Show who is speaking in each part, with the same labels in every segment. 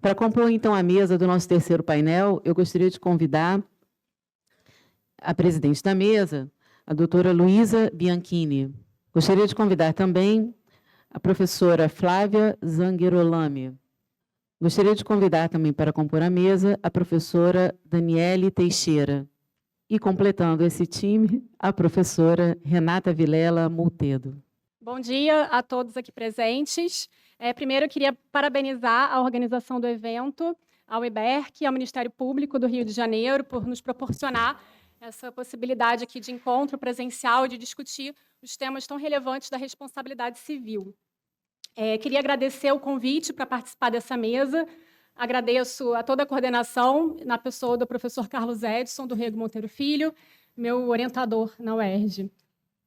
Speaker 1: Para compor, então, a mesa do nosso terceiro painel, eu gostaria de convidar a presidente da mesa, a doutora Luísa Bianchini. Gostaria de convidar também a professora Flávia Zangherolami. Gostaria de convidar também para compor a mesa a professora Daniele Teixeira. E, completando esse time, a professora Renata Vilela Multedo.
Speaker 2: Bom dia a todos aqui presentes. Primeiro, eu queria parabenizar a organização do evento, ao IBERC, ao Ministério Público do Rio de Janeiro, por nos proporcionar essa possibilidade aqui de encontro presencial, de discutir os temas tão relevantes da responsabilidade civil. Queria agradecer o convite para participar dessa mesa. Agradeço a toda a coordenação, na pessoa do professor Carlos Edson, do Rego Monteiro Filho, meu orientador na UERJ.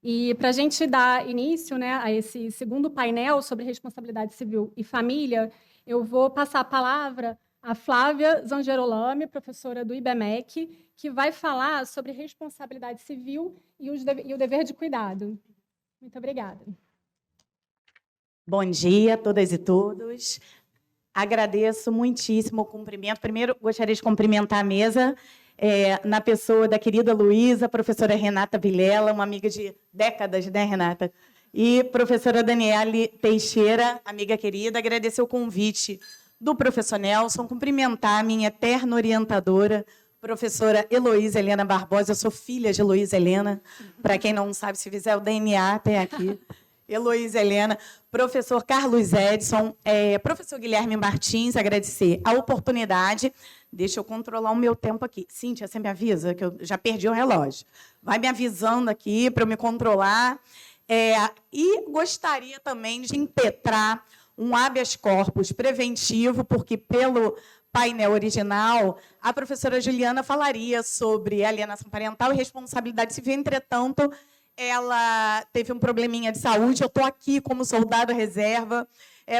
Speaker 2: E, para a gente dar início, né, a esse segundo painel sobre responsabilidade civil e família, eu vou passar a palavra à Flávia Zangherolami, professora do IBMEC, que vai falar sobre responsabilidade civil e o dever de cuidado. Muito obrigada.
Speaker 3: Bom dia a todas e todos. Agradeço muitíssimo o cumprimento. Primeiro, gostaria de cumprimentar a mesa, na pessoa da querida Luísa, professora Renata Vilela, uma amiga de décadas, né, Renata? E professora Daniele Teixeira, amiga querida. Agradecer o convite do professor Nelson, cumprimentar a minha eterna orientadora, professora Heloísa Helena Barbosa. Eu sou filha de Heloísa Helena, para quem não sabe, se fizer o DNA, tem aqui. Heloísa Helena, professor Carlos Edson, professor Guilherme Martins, agradecer a oportunidade. Deixa eu controlar o meu tempo aqui. Cíntia, você me avisa, que eu já perdi o relógio. Vai me avisando aqui para eu me controlar. E gostaria também de impetrar um habeas corpus preventivo, porque, pelo painel original, a professora Juliana falaria sobre alienação parental e responsabilidade civil. Entretanto, ela teve um probleminha de saúde. Eu estou aqui como soldado reserva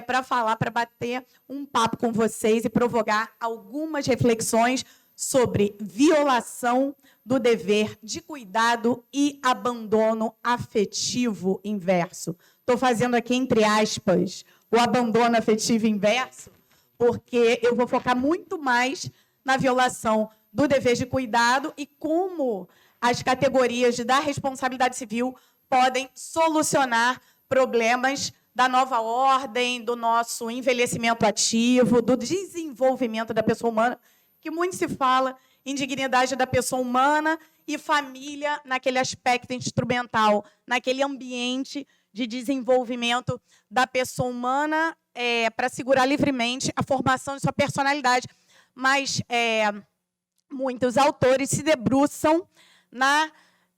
Speaker 3: para falar, para bater um papo com vocês e provocar algumas reflexões sobre violação do dever de cuidado e abandono afetivo inverso. Estou fazendo aqui, entre aspas, o abandono afetivo inverso, porque eu vou focar muito mais na violação do dever de cuidado e como as categorias da responsabilidade civil podem solucionar problemas da nova ordem, do nosso envelhecimento ativo, do desenvolvimento da pessoa humana, que muito se fala em dignidade da pessoa humana e família naquele aspecto instrumental, naquele ambiente de desenvolvimento da pessoa humana para assegurar livremente a formação de sua personalidade. Mas muitos autores se debruçam na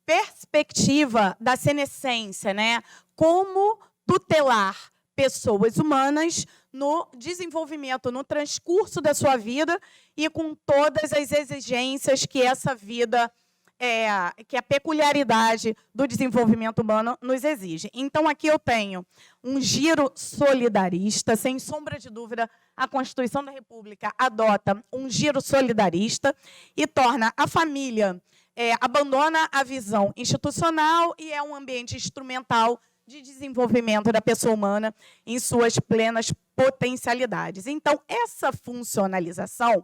Speaker 3: perspectiva da senescência, né? Como tutelar pessoas humanas no desenvolvimento, no transcurso da sua vida e com todas as exigências que essa vida, que a peculiaridade do desenvolvimento humano nos exige. Então, aqui eu tenho um giro solidarista, sem sombra de dúvida, a Constituição da República adota um giro solidarista e torna a família, abandona a visão institucional e é um ambiente instrumental de desenvolvimento da pessoa humana em suas plenas potencialidades. Então, essa funcionalização,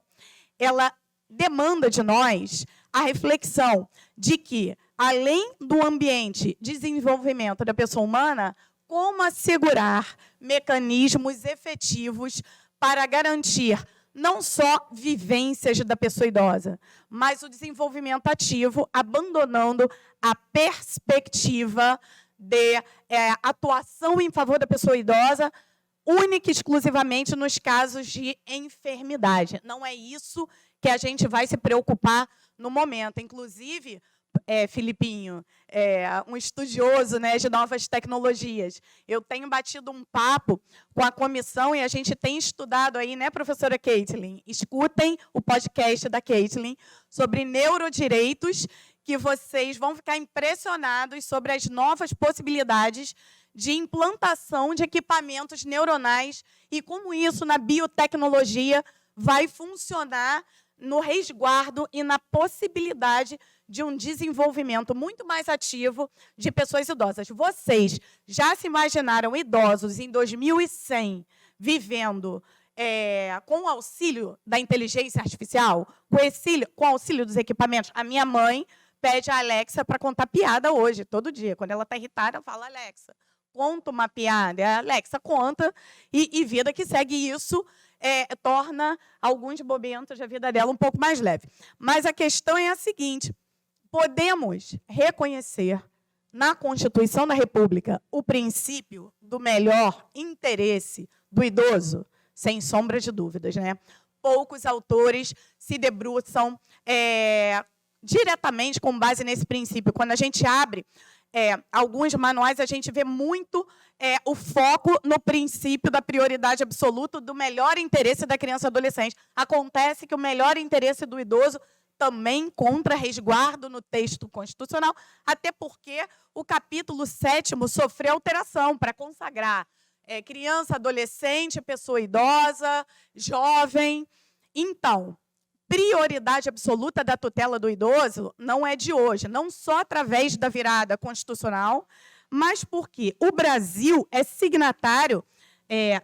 Speaker 3: ela demanda de nós a reflexão de que, além do ambiente de desenvolvimento da pessoa humana, como assegurar mecanismos efetivos para garantir não só vivências da pessoa idosa, mas o desenvolvimento ativo, abandonando a perspectiva de atuação em favor da pessoa idosa, única e exclusivamente nos casos de enfermidade. Não é isso que a gente vai se preocupar no momento. Inclusive, Filipinho, um estudioso, né, de novas tecnologias, eu tenho batido um papo com a comissão e a gente tem estudado aí, né, professora Caitlin? Escutem o podcast da Caitlin sobre neurodireitos, que vocês vão ficar impressionados sobre as novas possibilidades de implantação de equipamentos neuronais e como isso, na biotecnologia, vai funcionar no resguardo e na possibilidade de um desenvolvimento muito mais ativo de pessoas idosas. Vocês já se imaginaram idosos em 2100 vivendo com o auxílio da inteligência artificial, com o auxílio dos equipamentos. A minha mãe pede a Alexa para contar piada hoje, todo dia. Quando ela está irritada, eu falo, Alexa, conta uma piada. A Alexa conta e vida que segue isso torna alguns momentos da vida dela um pouco mais leve. Mas a questão é a seguinte, podemos reconhecer na Constituição da República o princípio do melhor interesse do idoso? Sem sombra de dúvidas, né? Poucos autores se debruçam diretamente com base nesse princípio. Quando a gente abre alguns manuais, a gente vê muito o foco no princípio da prioridade absoluta do melhor interesse da criança e adolescente. Acontece que o melhor interesse do idoso também encontra resguardo no texto constitucional, até porque o capítulo 7º sofreu alteração para consagrar criança, adolescente, pessoa idosa, jovem. Então, prioridade absoluta da tutela do idoso não é de hoje, não só através da virada constitucional, mas porque o Brasil é signatário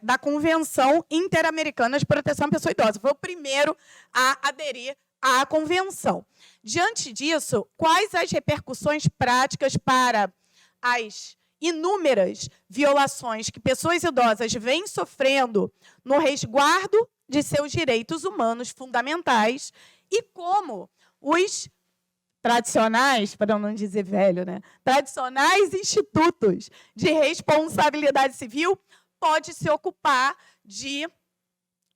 Speaker 3: da Convenção Interamericana de Proteção à Pessoa Idosa. Foi o primeiro a aderir à convenção. Diante disso, quais as repercussões práticas para as inúmeras violações que pessoas idosas vêm sofrendo no resguardo de seus direitos humanos fundamentais e como os tradicionais, para não dizer velho, né? Tradicionais institutos de responsabilidade civil pode se ocupar de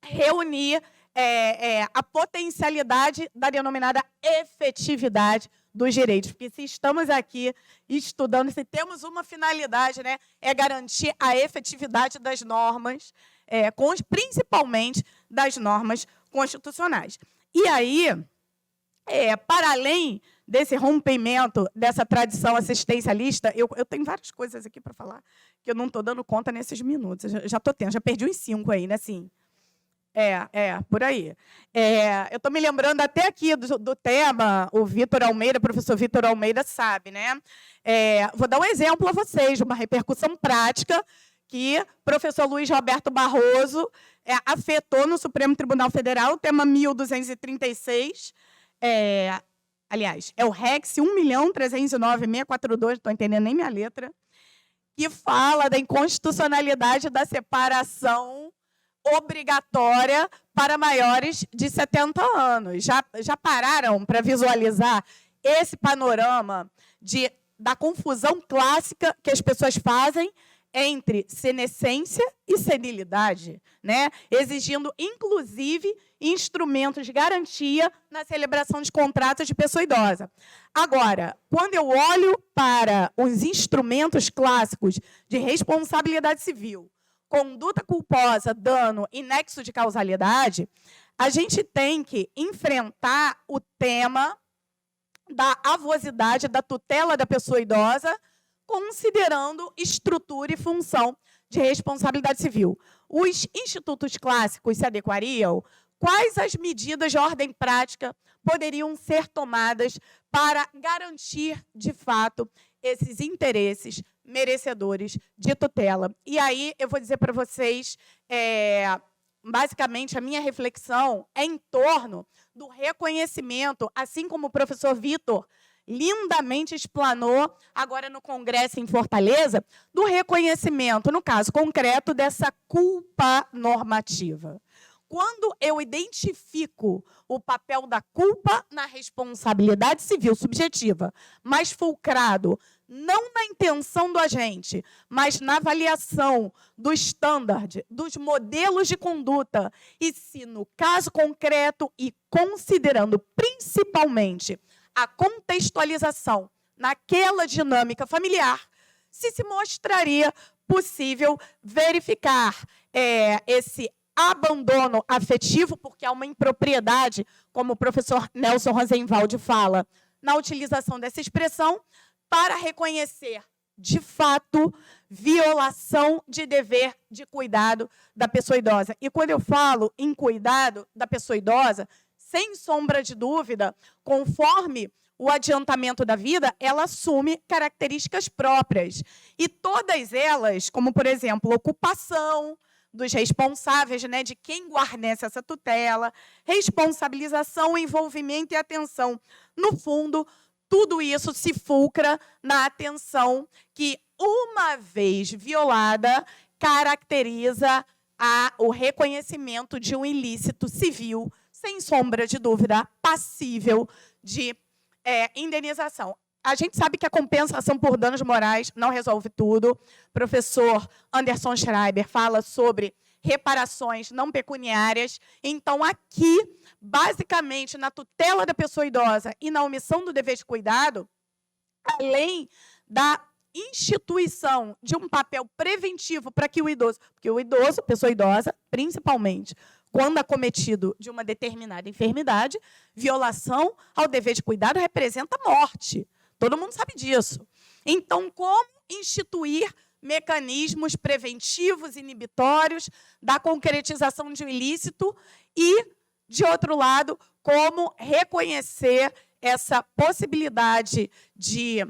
Speaker 3: reunir a potencialidade da denominada efetividade dos direitos. Porque se estamos aqui estudando, se temos uma finalidade, né, é garantir a efetividade das normas, principalmente das normas constitucionais. E aí, para além desse rompimento, dessa tradição assistencialista, eu tenho várias coisas aqui para falar que eu não estou dando conta nesses minutos. Já estou tendo, já perdi uns 5 aí, né? Assim, por aí. Eu estou me lembrando até aqui do tema, o Vitor Almeida, o professor Vitor Almeida sabe, né? Vou dar um exemplo a vocês, uma repercussão prática que o professor Luiz Roberto Barroso afetou no Supremo Tribunal Federal, o tema 1236, aliás, é o REX 1.309.642, não estou entendendo nem minha letra, que fala da inconstitucionalidade da separação obrigatória para maiores de 70 anos. Já pararam para visualizar esse panorama da confusão clássica que as pessoas fazem entre senescência e senilidade, né? Exigindo, inclusive, instrumentos de garantia na celebração de contratos de pessoa idosa. Agora, quando eu olho para os instrumentos clássicos de responsabilidade civil, conduta culposa, dano e nexo de causalidade, a gente tem que enfrentar o tema da avosidade da tutela da pessoa idosa, considerando estrutura e função de responsabilidade civil. Os institutos clássicos se adequariam? Quais as medidas de ordem prática poderiam ser tomadas para garantir, de fato, esses interesses merecedores de tutela? E aí eu vou dizer para vocês, basicamente, a minha reflexão é em torno do reconhecimento, assim como o professor Vitor lindamente explanou agora no Congresso em Fortaleza, do reconhecimento, no caso concreto, dessa culpa normativa. Quando eu identifico o papel da culpa na responsabilidade civil subjetiva, mas fulcrado não na intenção do agente, mas na avaliação do standard, dos modelos de conduta, e se no caso concreto e considerando principalmente a contextualização naquela dinâmica familiar, se mostraria possível verificar esse abandono afetivo, porque há uma impropriedade, como o professor Nelson Rosenwald fala, na utilização dessa expressão, para reconhecer, de fato, violação de dever de cuidado da pessoa idosa. E quando eu falo em cuidado da pessoa idosa, sem sombra de dúvida, conforme o adiantamento da vida, ela assume características próprias. E todas elas, como, por exemplo, ocupação, dos responsáveis, né, de quem guarnece essa tutela, responsabilização, envolvimento e atenção. No fundo, tudo isso se fulcra na atenção que, uma vez violada, caracteriza o reconhecimento de um ilícito civil, sem sombra de dúvida, passível de indenização. A gente sabe que a compensação por danos morais não resolve tudo. O professor Anderson Schreiber fala sobre reparações não pecuniárias. Então, aqui, basicamente, na tutela da pessoa idosa e na omissão do dever de cuidado, além da instituição de um papel preventivo para que o idoso, porque o idoso, pessoa idosa, principalmente, quando acometido de uma determinada enfermidade, violação ao dever de cuidado representa morte. Todo mundo sabe disso. Então, como instituir mecanismos preventivos, inibitórios da concretização de um ilícito e, de outro lado, como reconhecer essa possibilidade de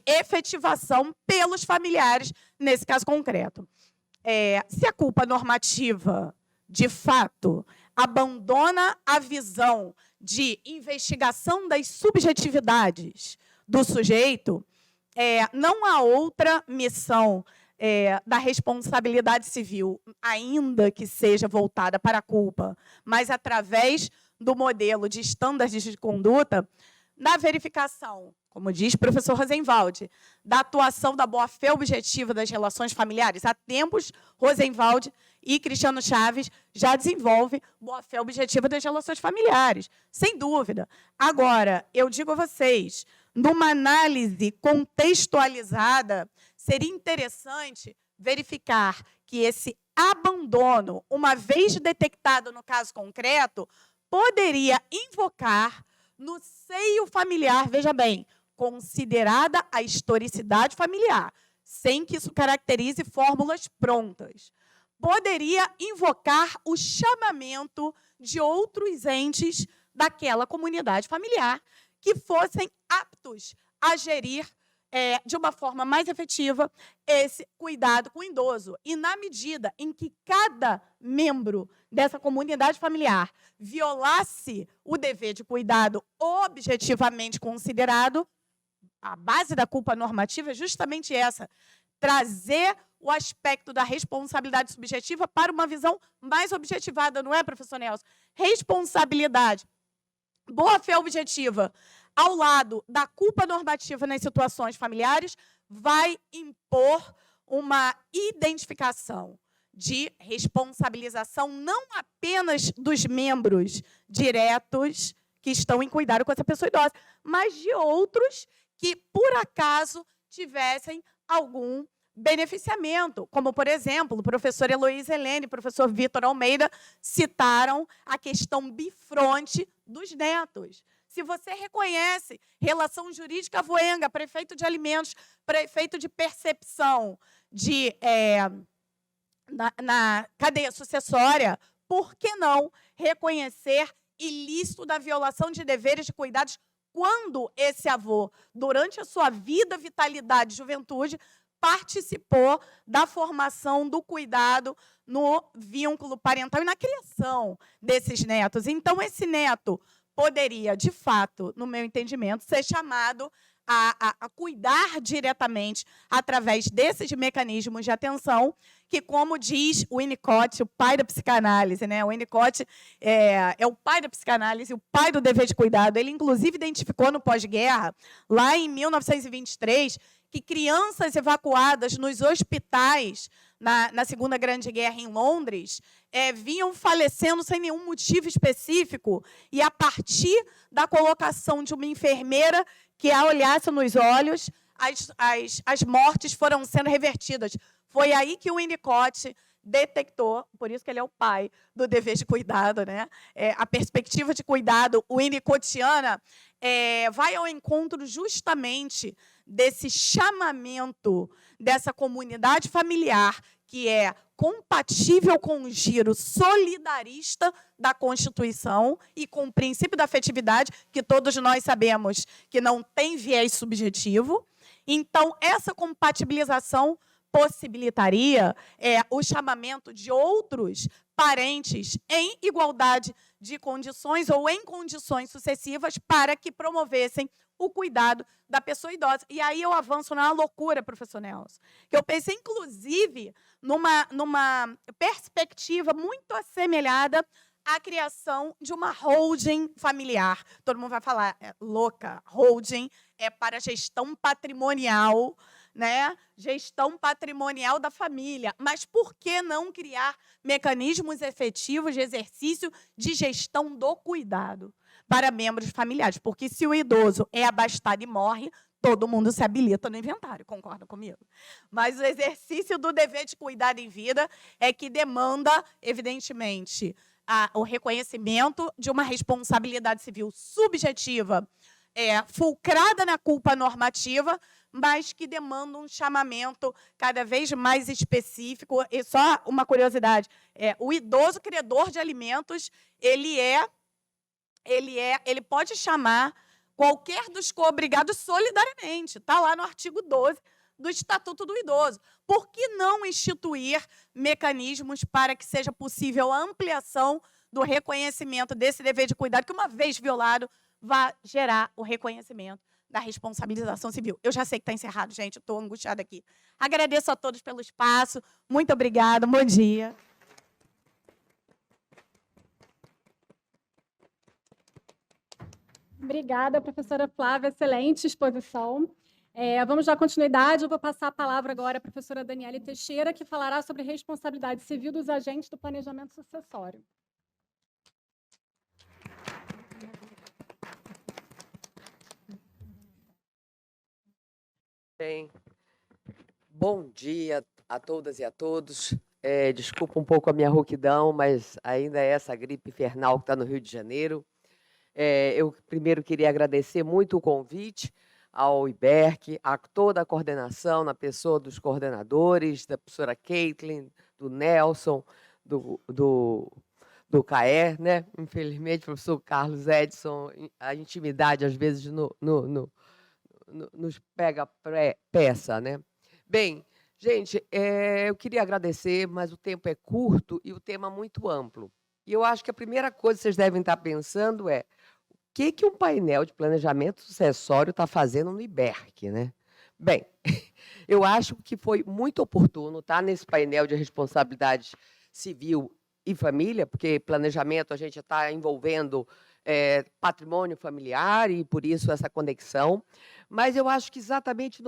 Speaker 3: efetivação pelos familiares, nesse caso concreto. Se a culpa normativa, de fato, abandona a visão de investigação das subjetividades do sujeito, não há outra missão da responsabilidade civil, ainda que seja voltada para a culpa, mas através do modelo de estándares de conduta, na verificação, como diz o professor Rosenwald, da atuação da boa-fé objetiva das relações familiares. Há tempos, Rosenwald e Cristiano Chaves já desenvolvem boa-fé objetiva das relações familiares, sem dúvida. Agora, eu digo a vocês, numa análise contextualizada, seria interessante verificar que esse abandono, uma vez detectado no caso concreto, poderia invocar no seio familiar, veja bem, considerada a historicidade familiar, sem que isso caracterize fórmulas prontas. Poderia invocar o chamamento de outros entes daquela comunidade familiar que fossem aptos a gerir de uma forma mais efetiva esse cuidado com o idoso. E, na medida em que cada membro dessa comunidade familiar violasse o dever de cuidado objetivamente considerado, a base da culpa normativa é justamente essa, trazer o aspecto da responsabilidade subjetiva para uma visão mais objetivada, não é, professor Nelson? Responsabilidade, boa-fé objetiva, ao lado da culpa normativa nas situações familiares, vai impor uma identificação de responsabilização não apenas dos membros diretos que estão em cuidado com essa pessoa idosa, mas de outros que, por acaso, tivessem algum beneficiamento, como, por exemplo, o professor Heloísa Helene e o professor Vitor Almeida citaram a questão bifronte dos netos. Se você reconhece relação jurídica voenga, prefeito de alimentos, prefeito de percepção na cadeia sucessória, por que não reconhecer ilícito da violação de deveres de cuidados quando esse avô, durante a sua vida, vitalidade e juventude, participou da formação do cuidado no vínculo parental e na criação desses netos? Então, esse neto poderia, de fato, no meu entendimento, ser chamado a cuidar diretamente através desses mecanismos de atenção que, como diz o Winnicott, o pai da psicanálise, né? O Winnicott é o pai da psicanálise, o pai do dever de cuidado. Ele, inclusive, identificou no pós-guerra, lá em 1923, que crianças evacuadas nos hospitais na Segunda Grande Guerra em Londres vinham falecendo sem nenhum motivo específico, e a partir da colocação de uma enfermeira que a olhasse nos olhos, as mortes foram sendo revertidas. Foi aí que o Winnicott detectou, por isso que ele é o pai do dever de cuidado, né? A perspectiva de cuidado winnicottiana vai ao encontro justamente desse chamamento dessa comunidade familiar que é compatível com o giro solidarista da Constituição e com o princípio da afetividade, que todos nós sabemos que não tem viés subjetivo. Então, essa compatibilização possibilitaria o chamamento de outros parentes em igualdade de condições ou em condições sucessivas para que promovessem o cuidado da pessoa idosa. E aí eu avanço na loucura, professor Nelson, que eu pensei, inclusive, numa perspectiva muito assemelhada à criação de uma holding familiar. Todo mundo vai falar, louca, holding é para gestão patrimonial, né? Gestão patrimonial da família. Mas por que não criar mecanismos efetivos de exercício de gestão do cuidado para membros familiares? Porque se o idoso é abastado e morre, todo mundo se habilita no inventário, concorda comigo? Mas o exercício do dever de cuidado em vida é que demanda, evidentemente, o reconhecimento de uma responsabilidade civil subjetiva, fulcrada na culpa normativa, mas que demanda um chamamento cada vez mais específico. E só uma curiosidade, o idoso credor de alimentos, ele pode chamar qualquer dos co-obrigados solidariamente. Está lá no artigo 12 do Estatuto do Idoso. Por que não instituir mecanismos para que seja possível a ampliação do reconhecimento desse dever de cuidado, que, uma vez violado, vai gerar o reconhecimento da responsabilização civil? Eu já sei que está encerrado, gente, eu estou angustiada aqui. Agradeço a todos pelo espaço. Muito obrigada, bom dia.
Speaker 2: Obrigada, professora Flávia, excelente exposição. Vamos dar continuidade, eu vou passar a palavra agora à professora Daniele Teixeira, que falará sobre responsabilidade civil dos agentes do planejamento sucessório.
Speaker 4: Bem, bom dia a todas e a todos. Desculpa um pouco a minha rouquidão, mas ainda é essa gripe infernal que está no Rio de Janeiro. Eu primeiro queria agradecer muito o convite ao IBERC, a toda a coordenação, na pessoa dos coordenadores, da professora Caitlin, do Nelson, do CAER, né? Infelizmente, o professor Carlos Edson, a intimidade, às vezes, nos pega peça, né? Bem, gente, eu queria agradecer, mas o tempo é curto e o tema muito amplo. E eu acho que a primeira coisa que vocês devem estar pensando é o que um painel de planejamento sucessório está fazendo no IBERC, né? Bem, eu acho que foi muito oportuno estar nesse painel de responsabilidade civil e família, porque planejamento a gente está envolvendo patrimônio familiar e, por isso, essa conexão. Mas eu acho que exatamente...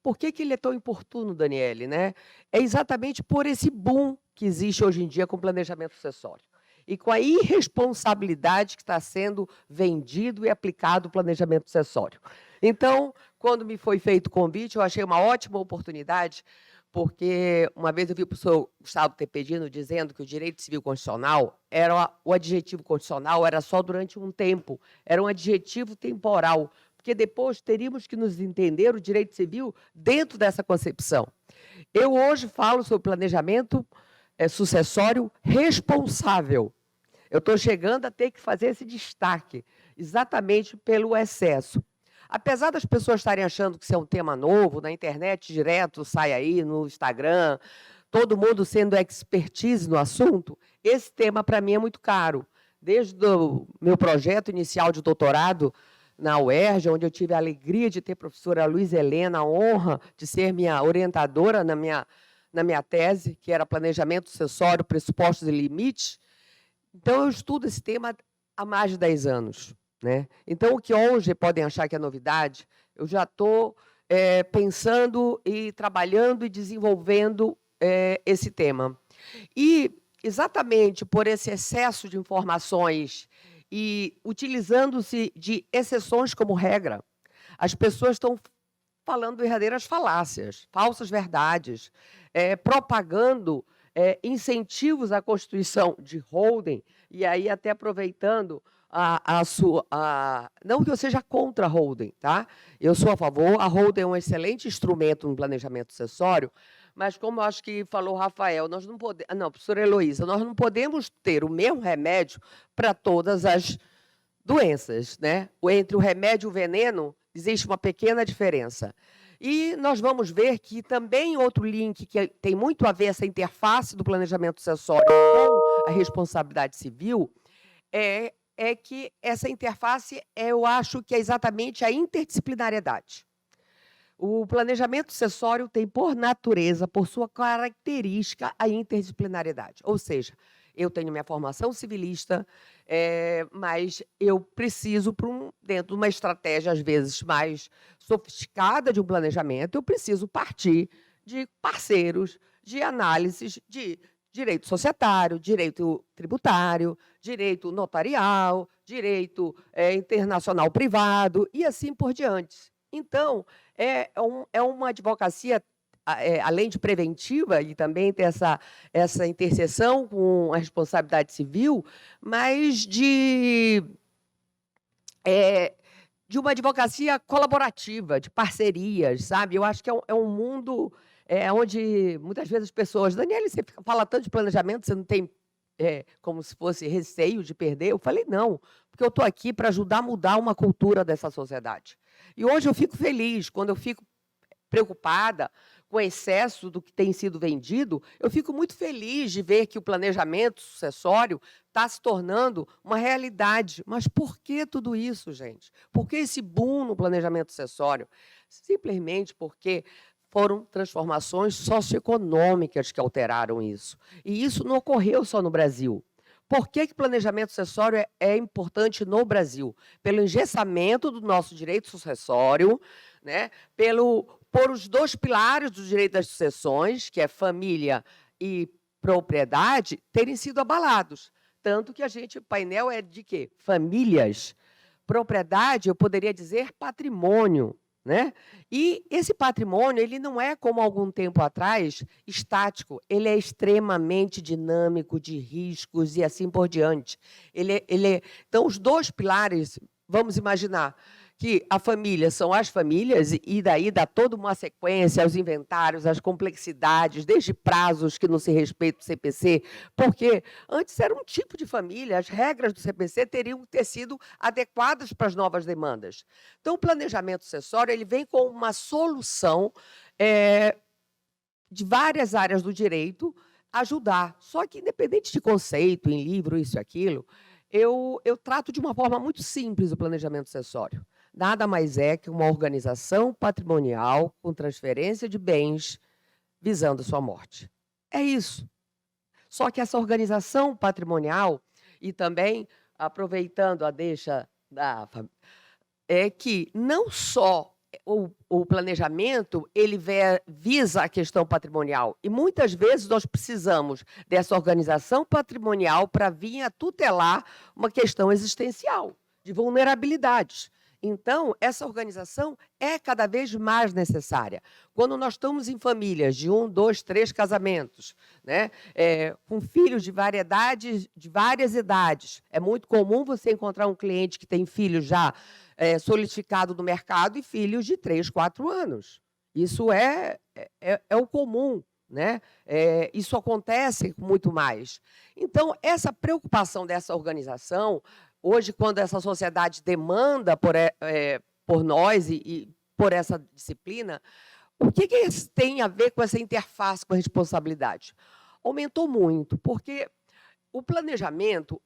Speaker 4: Por que ele é tão oportuno, Daniele, né? É exatamente por esse boom que existe hoje em dia com o planejamento sucessório e com a irresponsabilidade que está sendo vendido e aplicado o planejamento sucessório. Então, quando me foi feito o convite, eu achei uma ótima oportunidade, porque uma vez eu vi o professor Gustavo Tepedino dizendo que o direito civil constitucional o adjetivo constitucional era só durante um tempo, era um adjetivo temporal, porque depois teríamos que nos entender o direito civil dentro dessa concepção. Eu hoje falo sobre planejamento sucessório responsável. Eu estou chegando a ter que fazer esse destaque, exatamente pelo excesso. Apesar das pessoas estarem achando que isso é um tema novo, na internet direto sai aí, no Instagram, todo mundo sendo expertise no assunto, esse tema, para mim, é muito caro. Desde o meu projeto inicial de doutorado na UERJ, onde eu tive a alegria de ter a professora Luiz Helena, a honra de ser minha orientadora na minha tese, que era Planejamento Sucessório, Pressupostos e Limites. Então, eu estudo esse tema há mais de 10 anos. Né? Então, o que hoje podem achar que é novidade, eu já estou pensando e trabalhando e desenvolvendo esse tema. E, exatamente por esse excesso de informações e utilizando-se de exceções como regra, as pessoas estão falando verdadeiras falácias, falsas verdades, propagando incentivos à constituição de holding, e aí até aproveitando não que eu seja contra a holding, tá? Eu sou a favor, a holding é um excelente instrumento no planejamento sucessório, mas como eu acho que falou o Rafael, nós não podemos, não, professora Heloísa, nós não podemos ter o mesmo remédio para todas as doenças, né? Entre o remédio e o veneno, existe uma pequena diferença. E nós vamos ver que também outro link que tem muito a ver essa interface do planejamento sucessório com a responsabilidade civil é que essa interface, eu acho que é exatamente a interdisciplinariedade. O planejamento sucessório tem, por natureza, por sua característica, a interdisciplinariedade. Ou seja, eu tenho minha formação civilista, mas eu preciso, dentro de uma estratégia, às vezes, mais sofisticada de um planejamento, eu preciso partir de parceiros, de análises de direito societário, direito tributário, direito notarial, direito internacional privado, e assim por diante. Então, é uma advocacia, além de preventiva, e também ter essa interseção com a responsabilidade civil, mas de uma advocacia colaborativa, de parcerias, sabe? Eu acho que é um mundo onde muitas vezes as pessoas... Daniela, você fala tanto de planejamento, você não tem como se fosse receio de perder? Eu falei, não, porque eu estou aqui para ajudar a mudar uma cultura dessa sociedade. E hoje eu fico feliz, quando eu fico preocupada com o excesso do que tem sido vendido, eu fico muito feliz de ver que o planejamento sucessório está se tornando uma realidade. Mas por que tudo isso, gente? Por que esse boom no planejamento sucessório? Simplesmente porque foram transformações socioeconômicas que alteraram isso. E isso não ocorreu só no Brasil. Por que o planejamento sucessório é importante no Brasil? Pelo engessamento do nosso direito sucessório, né? Por os dois pilares do direito das sucessões, que é família e propriedade, terem sido abalados. Tanto que o painel é de quê? Famílias. Propriedade, eu poderia dizer patrimônio. Né? E esse patrimônio, ele não é, como algum tempo atrás, estático, ele é extremamente dinâmico, de riscos e assim por diante. Então, os dois pilares, vamos imaginar que a família são as famílias, e daí dá toda uma sequência, os inventários, as complexidades, desde prazos que não se respeitam do CPC, porque antes era um tipo de família, as regras do CPC teriam que ter sido adequadas para as novas demandas. Então, o planejamento sucessório ele vem com uma solução de várias áreas do direito ajudar. Só que, independente de conceito, em livro, isso e aquilo, eu trato de uma forma muito simples o planejamento sucessório. Nada mais é que uma organização patrimonial com transferência de bens visando sua morte. É isso. Só que essa organização patrimonial, e também aproveitando a deixa é que não só o planejamento ele visa a questão patrimonial, e muitas vezes nós precisamos dessa organização patrimonial para vir a tutelar uma questão existencial, de vulnerabilidades. Então, essa organização é cada vez mais necessária. Quando nós estamos em famílias de 1, 2, 3 casamentos, né, com filhos de várias idades, é muito comum você encontrar um cliente que tem filhos já solidificado no mercado e filhos de 3, 4 anos. Isso é o comum. Né? Isso acontece muito mais. Então, essa preocupação dessa organização... Hoje, quando essa sociedade demanda por nós e por essa disciplina, o que isso tem a ver com essa interface com a responsabilidade? Aumentou muito, porque o planejamento...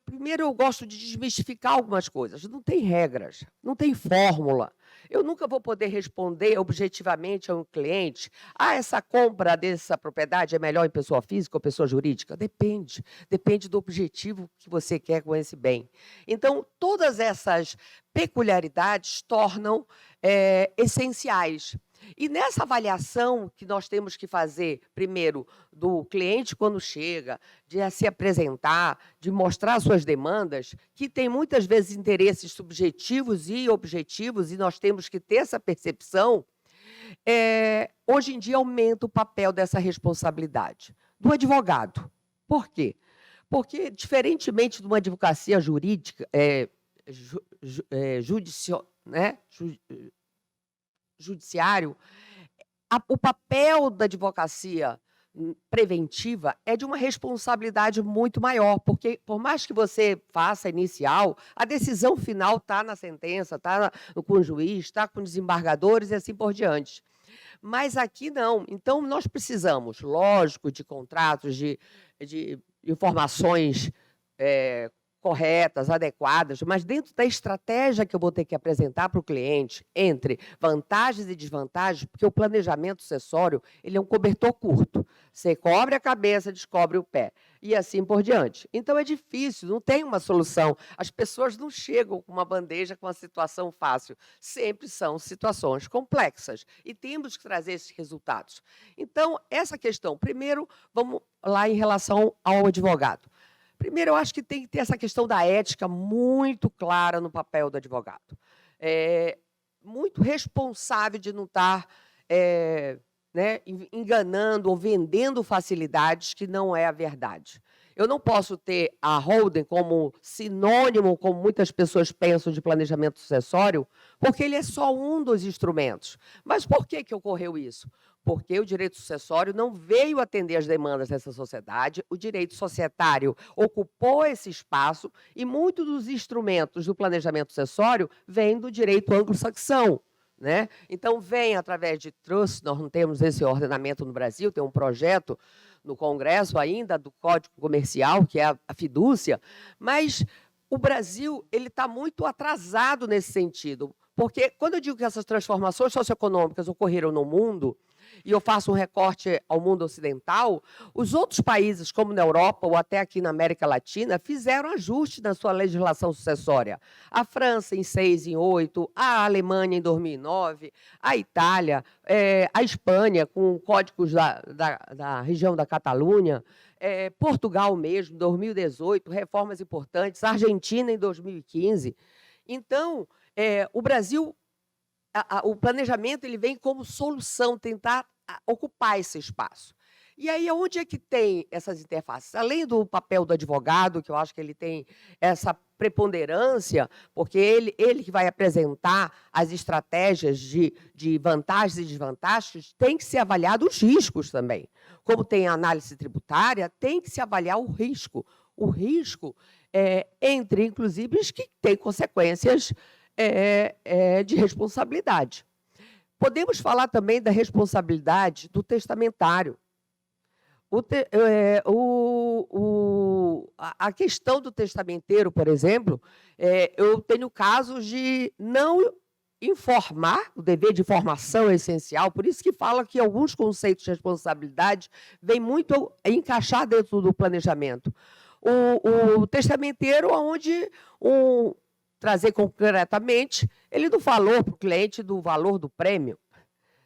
Speaker 4: Primeiro, eu gosto de desmistificar algumas coisas. Não tem regras, não tem fórmula. Eu nunca vou poder responder objetivamente a um cliente: essa compra dessa propriedade é melhor em pessoa física ou pessoa jurídica? Depende. Depende do objetivo que você quer com esse bem. Então, todas essas peculiaridades tornam essenciais. E nessa avaliação que nós temos que fazer, primeiro, do cliente quando chega, de se apresentar, de mostrar suas demandas, que tem muitas vezes interesses subjetivos e objetivos, e nós temos que ter essa percepção, hoje em dia aumenta o papel dessa responsabilidade do advogado. Por quê? Porque, diferentemente de uma advocacia jurídica, judiciário, o papel da advocacia preventiva é de uma responsabilidade muito maior, porque por mais que você faça inicial, a decisão final está na sentença, está com o juiz, está com os desembargadores e assim por diante. Mas aqui não. Então, nós precisamos, lógico, de contratos, de informações corretas, adequadas, mas dentro da estratégia que eu vou ter que apresentar para o cliente, entre vantagens e desvantagens, porque o planejamento sucessório ele é um cobertor curto. Você cobre a cabeça, descobre o pé, e assim por diante. Então, é difícil, não tem uma solução. As pessoas não chegam com uma bandeja com uma situação fácil. Sempre são situações complexas, e temos que trazer esses resultados. Então, essa questão, primeiro, vamos lá em relação ao advogado. Primeiro, eu acho que tem que ter essa questão da ética muito clara no papel do advogado. Muito responsável de não estar enganando ou vendendo facilidades que não é a verdade. Eu não posso ter a holding como sinônimo, como muitas pessoas pensam, de planejamento sucessório, porque ele é só um dos instrumentos. Mas por que ocorreu isso? Porque o direito sucessório não veio atender as demandas dessa sociedade, o direito societário ocupou esse espaço e muitos dos instrumentos do planejamento sucessório vêm do direito anglo-saxão. Né? Então, vem através de trust, nós não temos esse ordenamento no Brasil, tem um projeto no Congresso ainda do Código Comercial, que é a fidúcia, mas o Brasil está muito atrasado nesse sentido, porque quando eu digo que essas transformações socioeconômicas ocorreram no mundo, e eu faço um recorte ao mundo ocidental, os outros países, como na Europa ou até aqui na América Latina, fizeram ajustes na sua legislação sucessória. A França em 6, em 8, a Alemanha em 2009, a Itália, a Espanha, com códigos da região da Catalunha, Portugal mesmo, 2018, reformas importantes, a Argentina em 2015. Então, o Brasil... O planejamento ele vem como solução, tentar ocupar esse espaço. E aí, onde é que tem essas interfaces? Além do papel do advogado, que eu acho que ele tem essa preponderância, porque ele que vai apresentar as estratégias de vantagens e desvantagens, tem que ser avaliado os riscos também. Como tem a análise tributária, tem que se avaliar o risco. O risco entre, inclusive, os que têm consequências de responsabilidade. Podemos falar também da responsabilidade do testamentário. A questão do testamenteiro, por exemplo, eu tenho casos de não informar, o dever de informação é essencial, por isso que fala que alguns conceitos de responsabilidade vêm muito a encaixar dentro do planejamento. O testamenteiro, onde trazer concretamente, ele não falou para o cliente do valor do prêmio,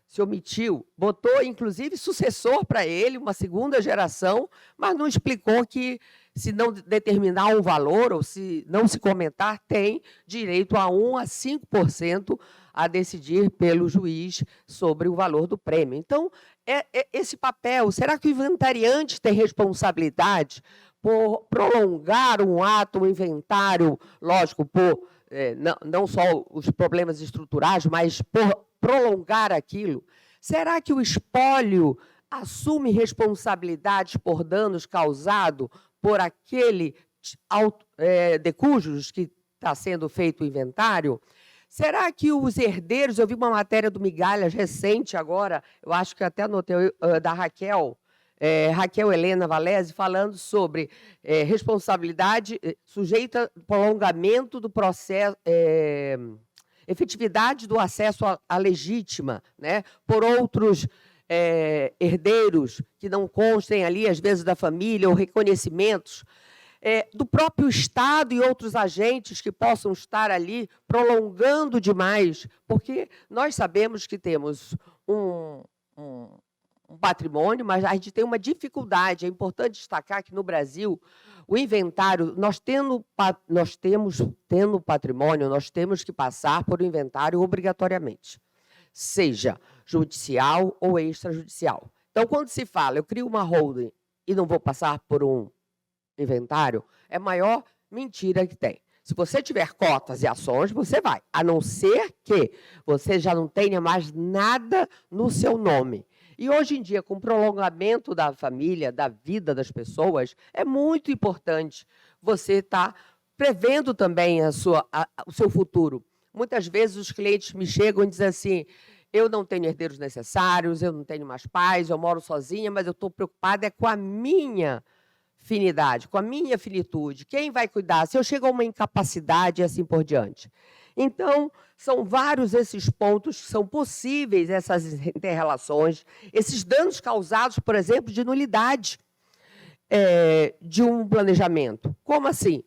Speaker 4: se omitiu, botou, inclusive, sucessor para ele, uma segunda geração, mas não explicou que, se não determinar um valor, ou se não se comentar, tem direito a 1 a 5% a decidir pelo juiz sobre o valor do prêmio. Então, esse papel, será que o inventariante tem responsabilidade por prolongar um ato, um inventário, lógico, por não só os problemas estruturais, mas por prolongar aquilo? Será que o espólio assume responsabilidades por danos causados por aquele de cujos que está sendo feito o inventário? Será que os herdeiros, eu vi uma matéria do Migalhas recente agora, eu acho que até anotei, da Raquel Helena Valese, falando sobre responsabilidade sujeita ao prolongamento do processo, efetividade do acesso à legítima, né, por outros herdeiros que não constem ali, às vezes, da família, ou reconhecimentos, do próprio Estado e outros agentes que possam estar ali prolongando demais, porque nós sabemos que temos um patrimônio, mas a gente tem uma dificuldade. É importante destacar que, no Brasil, o inventário, nós temos tendo patrimônio, nós temos que passar por um inventário obrigatoriamente, seja judicial ou extrajudicial. Então, quando se fala, eu crio uma holding e não vou passar por um inventário, é a maior mentira que tem. Se você tiver cotas e ações, você vai, a não ser que você já não tenha mais nada no seu nome. E hoje em dia, com o prolongamento da família, da vida das pessoas, é muito importante você estar prevendo também o seu futuro. Muitas vezes os clientes me chegam e dizem assim: eu não tenho herdeiros necessários, eu não tenho mais pais, eu moro sozinha, mas eu estou preocupada com a minha finidade, com a minha finitude. Quem vai cuidar? Se eu chego a uma incapacidade e assim por diante. Então, são vários esses pontos que são possíveis, essas interrelações, esses danos causados, por exemplo, de nulidade de um planejamento. Como assim?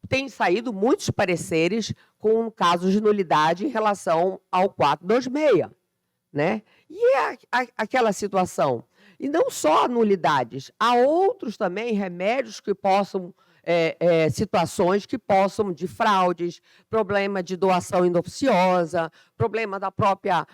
Speaker 4: Tem saído muitos pareceres com casos de nulidade em relação ao 426, né? E é aquela situação. E não só nulidades, há outros também remédios que possam, situações que possam de fraudes, problema de doação inoficiosa, problema da própria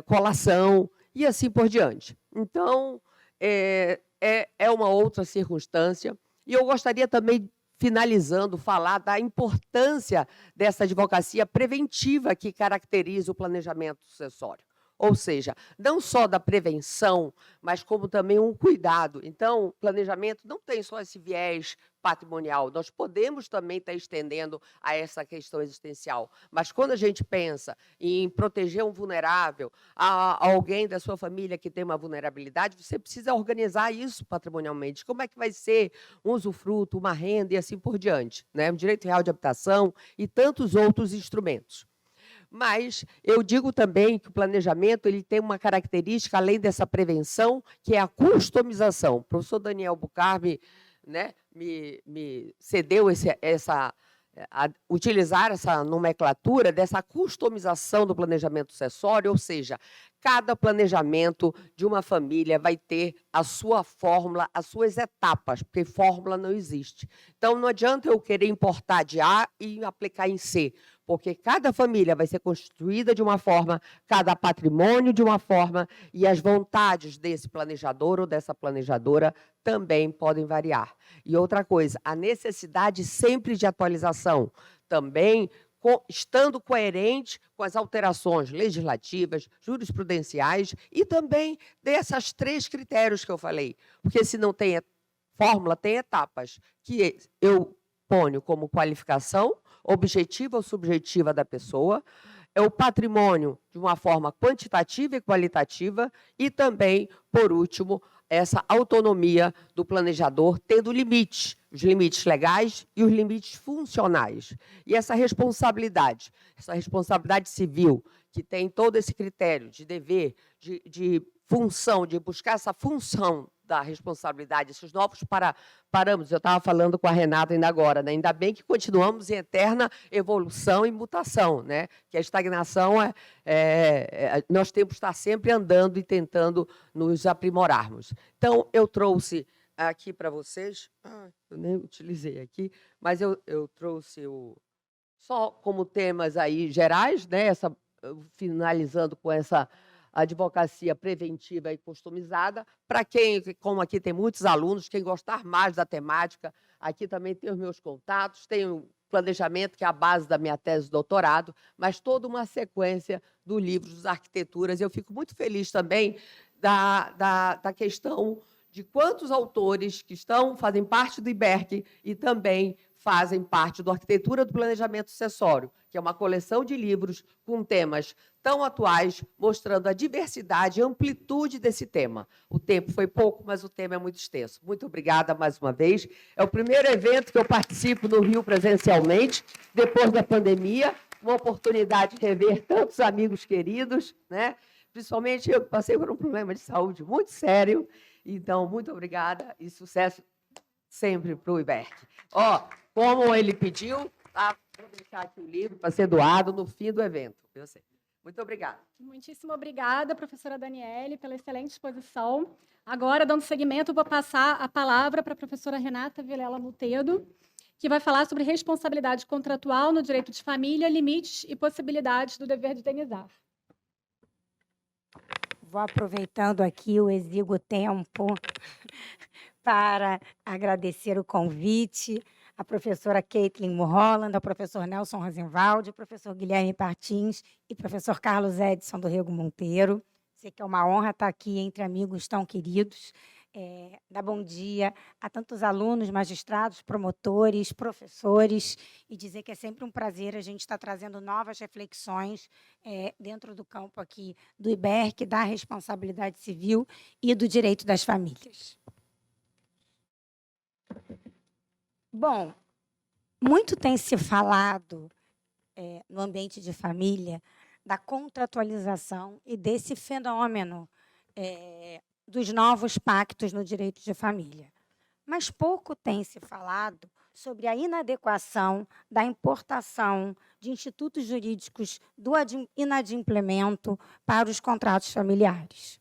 Speaker 4: colação e assim por diante. Então, é uma outra circunstância. E eu gostaria também, finalizando, falar da importância dessa advocacia preventiva que caracteriza o planejamento sucessório. Ou seja, não só da prevenção, mas como também um cuidado. Então, planejamento não tem só esse viés patrimonial, nós podemos também estar estendendo a essa questão existencial. Mas quando a gente pensa em proteger um vulnerável, a alguém da sua família que tem uma vulnerabilidade, você precisa organizar isso patrimonialmente. Como é que vai ser um usufruto, uma renda e assim por diante, né? Um direito real de habitação e tantos outros instrumentos. Mas eu digo também que o planejamento ele tem uma característica, além dessa prevenção, que é a customização. O professor Daniel Bucarme, né, me cedeu utilizar essa nomenclatura dessa customização do planejamento sucessório, ou seja, cada planejamento de uma família vai ter a sua fórmula, as suas etapas, porque fórmula não existe. Então, não adianta eu querer importar de A e aplicar em C, porque cada família vai ser constituída de uma forma, cada patrimônio de uma forma, e as vontades desse planejador ou dessa planejadora também podem variar. E outra coisa, a necessidade sempre de atualização, também estando coerente com as alterações legislativas, jurisprudenciais e também dessas 3 critérios que eu falei. Porque se não tem fórmula, tem etapas, que eu ponho como qualificação, objetiva ou subjetiva da pessoa, é o patrimônio de uma forma quantitativa e qualitativa e também, por último, essa autonomia do planejador, tendo limites, os limites legais e os limites funcionais. E essa responsabilidade civil, que tem todo esse critério de dever, de função, de buscar essa função da responsabilidade, esses novos parâmetros. Eu estava falando com a Renata ainda agora, né? Ainda bem que continuamos em eterna evolução e mutação, né? Que a estagnação nós temos que estar sempre andando e tentando nos aprimorarmos. Então, eu trouxe aqui para vocês, eu nem utilizei aqui, mas eu trouxe só como temas aí gerais, né? Finalizando com essa advocacia preventiva e customizada, para quem, como aqui tem muitos alunos, quem gostar mais da temática, aqui também tem os meus contatos, tem o planejamento, que é a base da minha tese de doutorado, mas toda uma sequência do livro das arquiteturas. Eu fico muito feliz também da questão de quantos autores que fazem parte do IBERC e também fazem parte do Arquitetura do Planejamento Sucessório, que é uma coleção de livros com temas tão atuais, mostrando a diversidade e amplitude desse tema. O tempo foi pouco, mas o tema é muito extenso. Muito obrigada mais uma vez. É o primeiro evento que eu participo no Rio presencialmente, depois da pandemia, uma oportunidade de rever tantos amigos queridos, né? Principalmente eu que passei por um problema de saúde muito sério. Então, muito obrigada e sucesso sempre para o IBERC. Como ele pediu, vou deixar aqui o livro para ser doado no fim do evento. Eu sei. Muito obrigada.
Speaker 2: Muitíssimo obrigada, professora Daniele, pela excelente exposição. Agora, dando seguimento, vou passar a palavra para a professora Renata Vilela Multedo, que vai falar sobre responsabilidade contratual no direito de família, limites e possibilidades do dever de indenizar.
Speaker 5: Vou aproveitando aqui o exíguo tempo para agradecer o convite à professora Caitlin Mulholland, ao professor Nelson Rosenwald, ao professor Guilherme Martins e professor Carlos Edson do Rego Monteiro. Sei que é uma honra estar aqui entre amigos tão queridos. Dar bom dia a tantos alunos, magistrados, promotores, professores, e dizer que é sempre um prazer a gente estar trazendo novas reflexões dentro do campo aqui do IBERC, da responsabilidade civil e do direito das famílias. Bom, muito tem se falado no ambiente de família da contratualização e desse fenômeno dos novos pactos no direito de família. Mas pouco tem se falado sobre a inadequação da importação de institutos jurídicos do inadimplemento para os contratos familiares.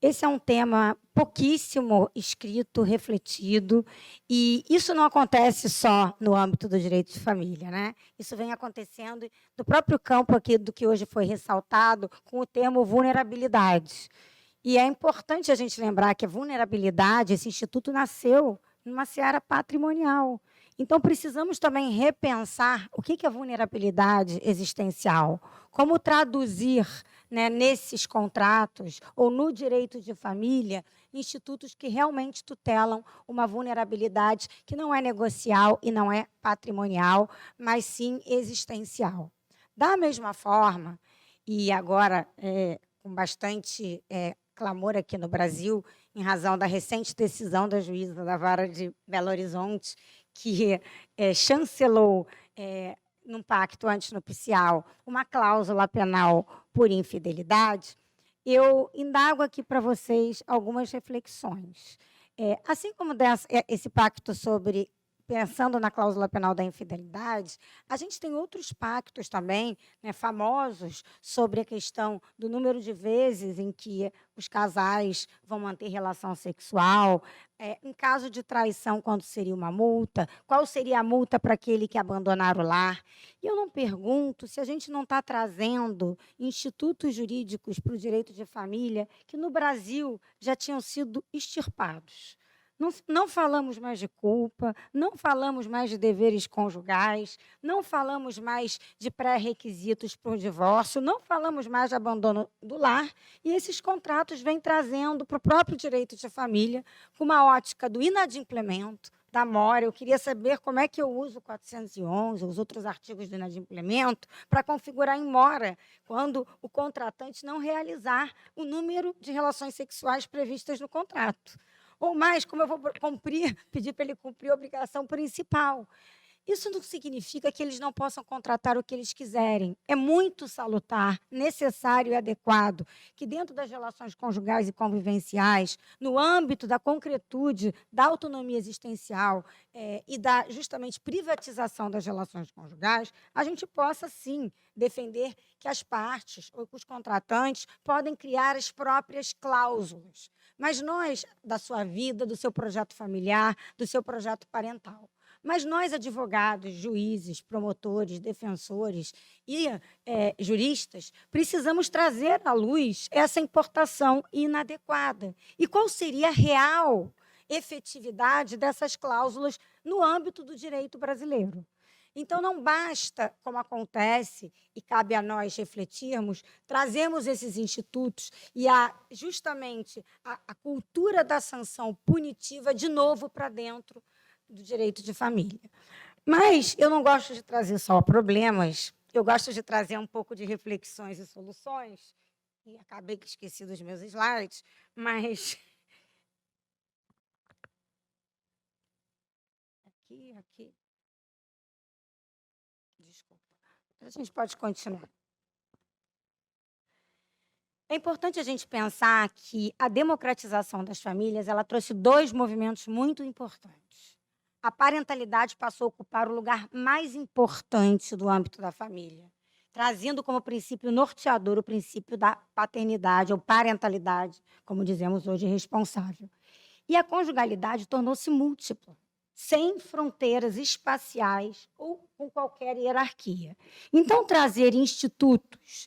Speaker 5: Esse é um tema pouquíssimo escrito, refletido, e isso não acontece só no âmbito do direito de família, né? Isso vem acontecendo do próprio campo aqui do que hoje foi ressaltado com o termo vulnerabilidade. E é importante a gente lembrar que a vulnerabilidade, esse instituto nasceu numa seara patrimonial. Então, precisamos também repensar o que é a vulnerabilidade existencial, como traduzir, né, nesses contratos ou no direito de família, institutos que realmente tutelam uma vulnerabilidade que não é negocial e não é patrimonial, mas sim existencial. Da mesma forma, e agora com bastante clamor aqui no Brasil, em razão da recente decisão da juíza da Vara de Belo Horizonte, que chancelou num pacto antinupcial uma cláusula penal por infidelidade, eu indago aqui para vocês algumas reflexões. Assim como esse pacto sobre, pensando na cláusula penal da infidelidade, a gente tem outros pactos também, né, famosos, sobre a questão do número de vezes em que os casais vão manter relação sexual, em caso de traição, quando seria uma multa, qual seria a multa para aquele que abandonar o lar. E eu não pergunto se a gente não está trazendo institutos jurídicos para o direito de família que, no Brasil, já tinham sido extirpados. Não falamos mais de culpa, não falamos mais de deveres conjugais, não falamos mais de pré-requisitos para o divórcio, não falamos mais de abandono do lar, e esses contratos vêm trazendo para o próprio direito de família, com uma ótica do inadimplemento, da mora. Eu queria saber como é que eu uso o 411, os outros artigos do inadimplemento, para configurar em mora, quando o contratante não realizar o número de relações sexuais previstas no contrato. Ou mais, como eu vou pedir para ele cumprir a obrigação principal. Isso não significa que eles não possam contratar o que eles quiserem. É muito salutar, necessário e adequado que, dentro das relações conjugais e convivenciais, no âmbito da concretude, da autonomia existencial e da, justamente, privatização das relações conjugais, a gente possa, sim, defender que as partes ou que os contratantes podem criar as próprias cláusulas. Mas nós, da sua vida, do seu projeto familiar, do seu projeto parental. Mas nós, advogados, juízes, promotores, defensores e juristas, precisamos trazer à luz essa importação inadequada. E qual seria a real efetividade dessas cláusulas no âmbito do direito brasileiro? Então, não basta, como acontece, e cabe a nós refletirmos, trazermos esses institutos e justamente a cultura da sanção punitiva de novo para dentro do direito de família. Mas eu não gosto de trazer só problemas, eu gosto de trazer um pouco de reflexões e soluções, e acabei que esqueci dos meus slides, mas... Aqui... Desculpa. A gente pode continuar. É importante a gente pensar que a democratização das famílias ela trouxe dois movimentos muito importantes. A parentalidade passou a ocupar o lugar mais importante do âmbito da família, trazendo como princípio norteador o princípio da paternidade ou parentalidade, como dizemos hoje, responsável. E a conjugalidade tornou-se múltipla, sem fronteiras espaciais ou com qualquer hierarquia. Então, trazer institutos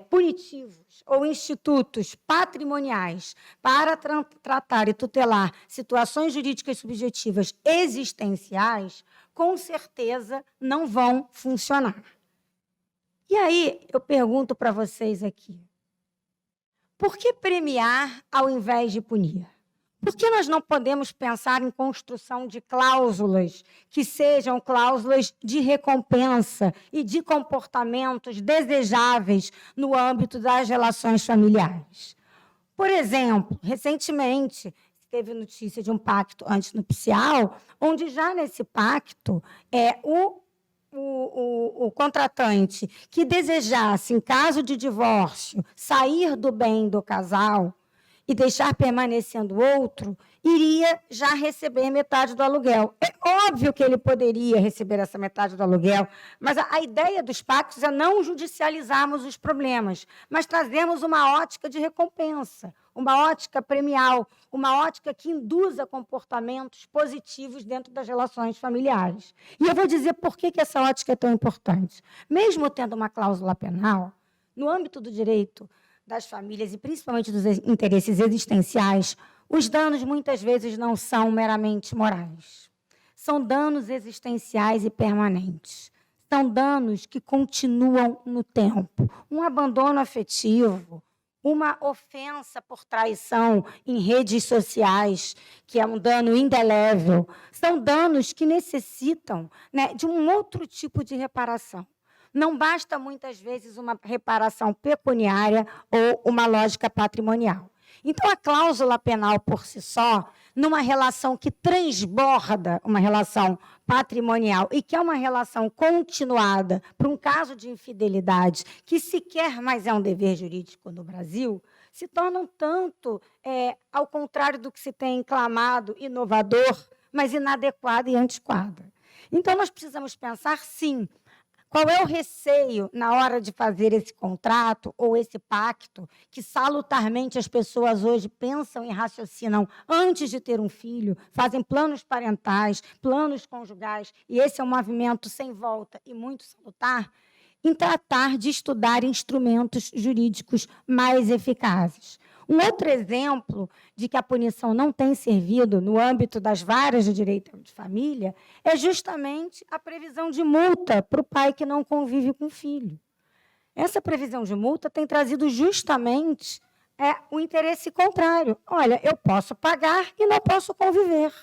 Speaker 5: punitivos ou institutos patrimoniais para tratar e tutelar situações jurídicas subjetivas existenciais, com certeza não vão funcionar. E aí, eu pergunto para vocês aqui, Por que premiar ao invés de punir? Por que nós não podemos pensar em construção de cláusulas que sejam cláusulas de recompensa e de comportamentos desejáveis no âmbito das relações familiares? Por exemplo, recentemente, teve notícia de um pacto antinupcial, onde já nesse pacto o contratante que desejasse, em caso de divórcio, sair do bem do casal e deixar permanecendo o outro, iria já receber metade do aluguel. É óbvio que ele poderia receber essa metade do aluguel, mas a ideia dos pactos é não judicializarmos os problemas, mas trazermos uma ótica de recompensa, uma ótica premial, uma ótica que induza comportamentos positivos dentro das relações familiares. E eu vou dizer por que essa ótica é tão importante. Mesmo tendo uma cláusula penal, no âmbito do direito das famílias e principalmente dos interesses existenciais, os danos muitas vezes não são meramente morais. São danos existenciais e permanentes. São danos que continuam no tempo. Um abandono afetivo, uma ofensa por traição em redes sociais, que é um dano indelével, são danos que necessitam, né, de um outro tipo de reparação. Não basta, muitas vezes, uma reparação pecuniária ou uma lógica patrimonial. Então, a cláusula penal, por si só, numa relação que transborda uma relação patrimonial e que é uma relação continuada para um caso de infidelidade, que sequer mais é um dever jurídico no Brasil, se torna um tanto, ao contrário do que se tem clamado, inovador, mas inadequada e antiquada. Então, nós precisamos pensar, sim, qual é o receio na hora de fazer esse contrato ou esse pacto que salutarmente as pessoas hoje pensam e raciocinam antes de ter um filho, fazem planos parentais, planos conjugais, e esse é um movimento sem volta e muito salutar, em tratar de estudar instrumentos jurídicos mais eficazes. Um outro exemplo de que a punição não tem servido no âmbito das varas de direito de família é justamente a previsão de multa para o pai que não convive com o filho. Essa previsão de multa tem trazido justamente o interesse contrário. Olha, eu posso pagar e não posso conviver.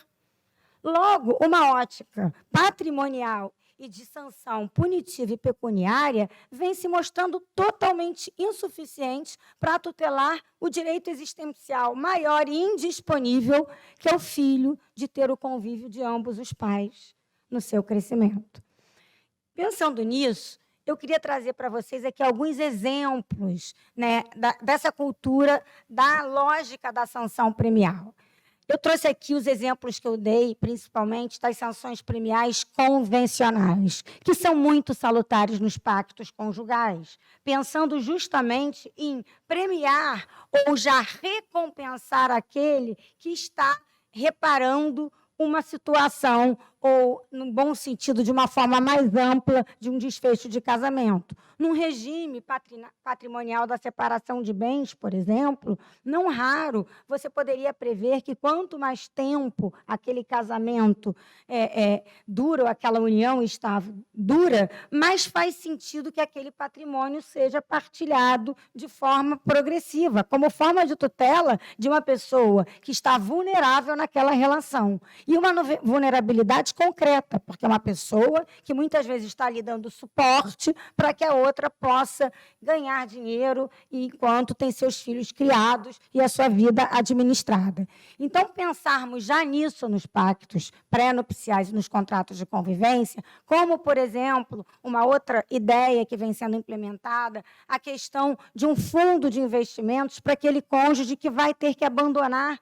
Speaker 5: Logo, uma ótica patrimonial e de sanção punitiva e pecuniária vem se mostrando totalmente insuficiente para tutelar o direito existencial maior e indisponível, que é o filho de ter o convívio de ambos os pais no seu crescimento. Pensando nisso, eu queria trazer para vocês aqui alguns exemplos, né, dessa cultura da lógica da sanção premial. Eu trouxe aqui os exemplos que eu dei, principalmente das sanções premiais convencionais, que são muito salutares nos pactos conjugais, pensando justamente em premiar ou já recompensar aquele que está reparando uma situação, ou, no bom sentido, de uma forma mais ampla, de um desfecho de casamento. Num regime patrimonial da separação de bens, por exemplo, não raro, você poderia prever que quanto mais tempo aquele casamento dura, ou aquela união dura, mais faz sentido que aquele patrimônio seja partilhado de forma progressiva, como forma de tutela de uma pessoa que está vulnerável naquela relação. E uma vulnerabilidade concreta, porque é uma pessoa que muitas vezes está ali dando suporte para que a outra possa ganhar dinheiro enquanto tem seus filhos criados e a sua vida administrada. Então, pensarmos já nisso nos pactos pré-nupciais e nos contratos de convivência, como, por exemplo, uma outra ideia que vem sendo implementada, a questão de um fundo de investimentos para aquele cônjuge que vai ter que abandonar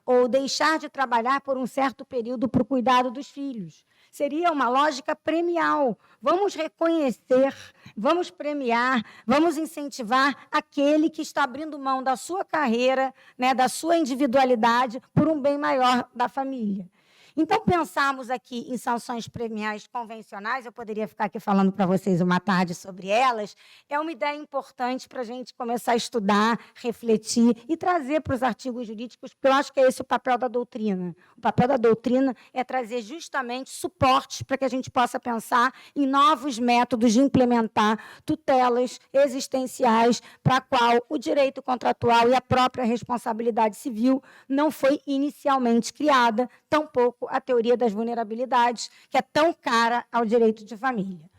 Speaker 5: ou deixar de trabalhar por um certo período para o cuidado dos filhos. Seria uma lógica premial. Vamos reconhecer, vamos premiar, vamos incentivar aquele que está abrindo mão da sua carreira, né, da sua individualidade, por um bem maior da família. Então, pensarmos aqui em sanções premiais convencionais, eu poderia ficar aqui falando para vocês uma tarde sobre elas, é uma ideia importante para a gente começar a estudar, refletir e trazer para os artigos jurídicos, porque eu acho que é esse o papel da doutrina. O papel da doutrina é trazer justamente suportes para que a gente possa pensar em novos métodos de implementar tutelas existenciais para a qual o direito contratual e a própria responsabilidade civil não foi inicialmente criada, tampouco a teoria das vulnerabilidades, que é tão cara ao direito de família.